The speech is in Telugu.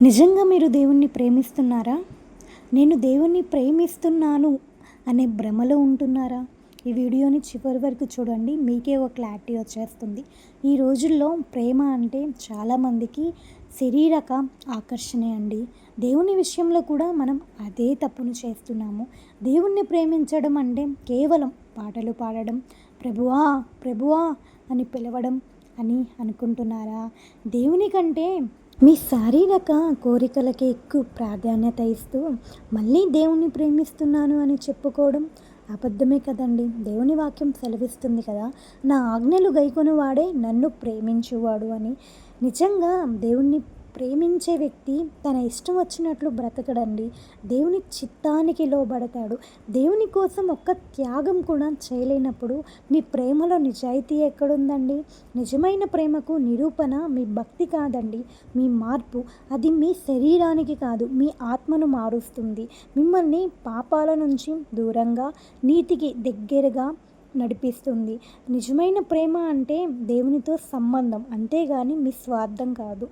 నిజంగా మీరు దేవుణ్ణి ప్రేమిస్తున్నారా? నేను దేవుణ్ణి ప్రేమిస్తున్నాను అనే భ్రమలో ఉంటున్నారా? ఈ వీడియోని చివరి వరకు చూడండి. మీకే ఒక క్లారిటీ వచ్చేస్తుంది. ఈ రోజుల్లో ప్రేమ అంటే చాలామందికి శరీరక ఆకర్షణే అండి. దేవుని విషయంలో కూడా మనం అదే తప్పును చేస్తున్నాము. దేవుణ్ణి ప్రేమించడం అంటే కేవలం పాటలు పాడడం, ప్రభువా ప్రభువా అని పిలవడం అని అనుకుంటున్నారా? దేవుని కంటే మీ శారీరక కోరికలకి ఎక్కువ ప్రాధాన్యత ఇస్తూ మళ్ళీ దేవుణ్ణి ప్రేమిస్తున్నాను అని చెప్పుకోవడం అబద్ధమే కదండి. దేవుని వాక్యం సెలవిస్తుంది కదా, నా ఆజ్ఞలు గైకొని వాడే నన్ను ప్రేమించువాడు అని. నిజంగా దేవుణ్ణి ప్రేమించే వ్యక్తి తన ఇష్టం వచ్చినట్లు బ్రతకడండి. దేవుని చిత్తానికి లోబడతాడు. దేవుని కోసం ఒక్క త్యాగం కూడా చేయలేనప్పుడు మీ ప్రేమలో నిజాయితీ ఎక్కడుందండి? నిజమైన ప్రేమకు నిరూపణ మీ భక్తి కాదండి, మీ మార్పు. అది మీ శరీరానికి కాదు, మీ ఆత్మను మారుస్తుంది. మిమ్మల్ని పాపాల నుంచి దూరంగా, నీతికి దగ్గరగా నడిపిస్తుంది. నిజమైన ప్రేమ అంటే దేవునితో సంబంధం, అంతేగాని మీ స్వార్థం కాదు.